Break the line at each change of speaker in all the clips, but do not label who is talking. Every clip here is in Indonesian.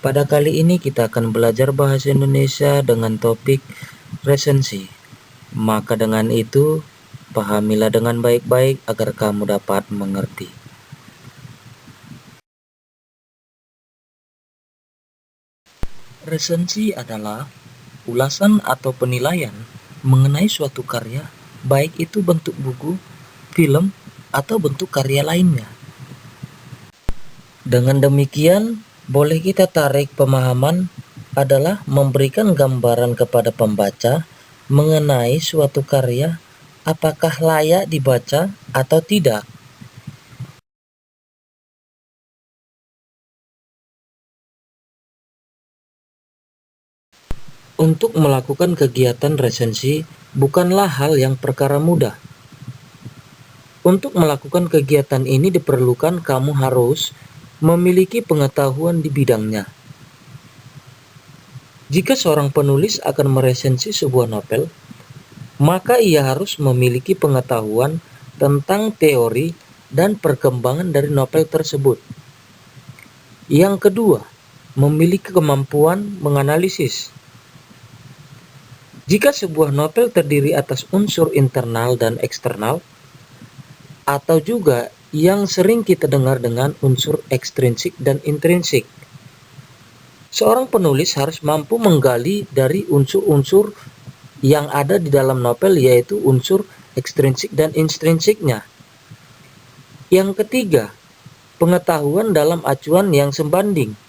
Pada kali ini kita akan belajar bahasa Indonesia dengan topik resensi. Maka dengan itu, pahamilah dengan baik-baik agar kamu dapat mengerti. Resensi adalah ulasan atau penilaian mengenai suatu karya, baik itu bentuk buku, film, atau bentuk karya lainnya. Dengan demikian, boleh kita tarik pemahaman adalah memberikan gambaran kepada pembaca mengenai suatu karya, apakah layak dibaca atau tidak. Untuk melakukan kegiatan resensi bukanlah hal yang perkara mudah. Untuk melakukan kegiatan ini diperlukan kamu harus memiliki pengetahuan di bidangnya. Jika seorang penulis akan meresensi sebuah novel, maka ia harus memiliki pengetahuan tentang teori dan perkembangan dari novel tersebut. Yang kedua, memiliki kemampuan menganalisis. Jika sebuah novel terdiri atas unsur internal dan eksternal, atau juga yang sering kita dengar dengan unsur ekstrinsik dan intrinsik, seorang penulis harus mampu menggali dari unsur-unsur yang ada di dalam novel, yaitu unsur ekstrinsik dan intrinsiknya. Yang ketiga, pengetahuan dalam acuan yang sebanding.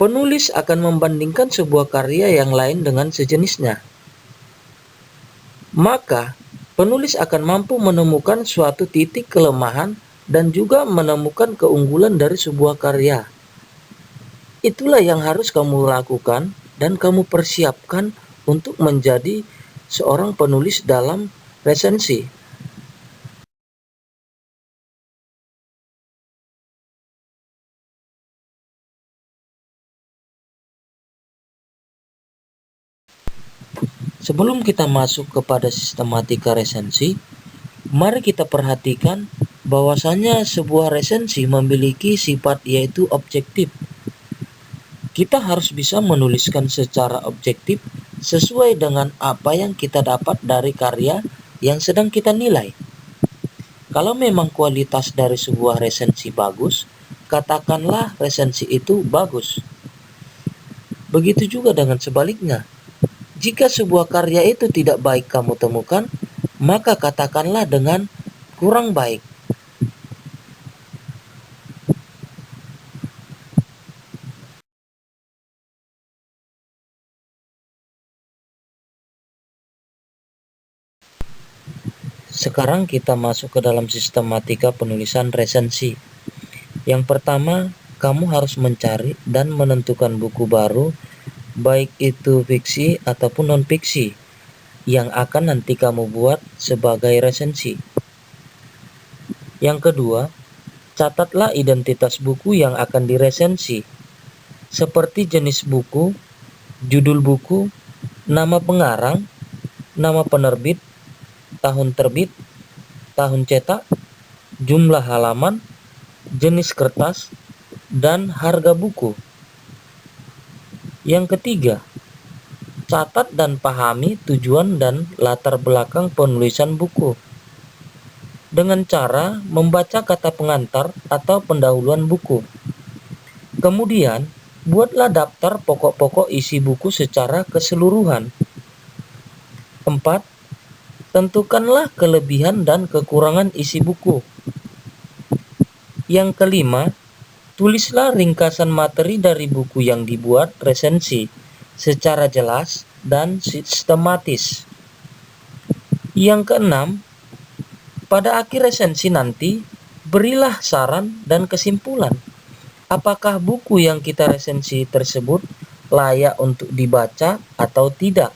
Penulis akan membandingkan sebuah karya yang lain dengan sejenisnya. Maka, penulis akan mampu menemukan suatu titik kelemahan dan juga menemukan keunggulan dari sebuah karya. Itulah yang harus kamu lakukan dan kamu persiapkan untuk menjadi seorang penulis dalam resensi. Sebelum kita masuk kepada sistematika resensi, mari kita perhatikan bahwasanya sebuah resensi memiliki sifat yaitu objektif. Kita harus bisa menuliskan secara objektif sesuai dengan apa yang kita dapat dari karya yang sedang kita nilai. Kalau memang kualitas dari sebuah resensi bagus, katakanlah resensi itu bagus. Begitu juga dengan sebaliknya. Jika sebuah karya itu tidak baik kamu temukan, maka katakanlah dengan kurang baik. Sekarang kita masuk ke dalam sistematika penulisan resensi. Yang pertama, kamu harus mencari dan menentukan buku baru, baik itu fiksi ataupun non-fiksi, yang akan nanti kamu buat sebagai resensi. Yang kedua, catatlah identitas buku yang akan diresensi, seperti jenis buku, judul buku, nama pengarang, nama penerbit, tahun terbit, tahun cetak, jumlah halaman, jenis kertas, dan harga buku. Yang ketiga, catat dan pahami tujuan dan latar belakang penulisan buku dengan cara membaca kata pengantar atau pendahuluan buku. Kemudian, buatlah daftar pokok-pokok isi buku secara keseluruhan. 4. Tentukanlah kelebihan dan kekurangan isi buku. Yang kelima, tulislah ringkasan materi dari buku yang dibuat resensi secara jelas dan sistematis. Yang keenam, pada akhir resensi nanti, berilah saran dan kesimpulan. Apakah buku yang kita resensi tersebut layak untuk dibaca atau tidak?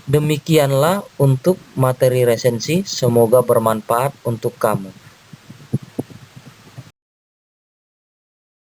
Demikianlah untuk materi resensi, semoga bermanfaat untuk kamu.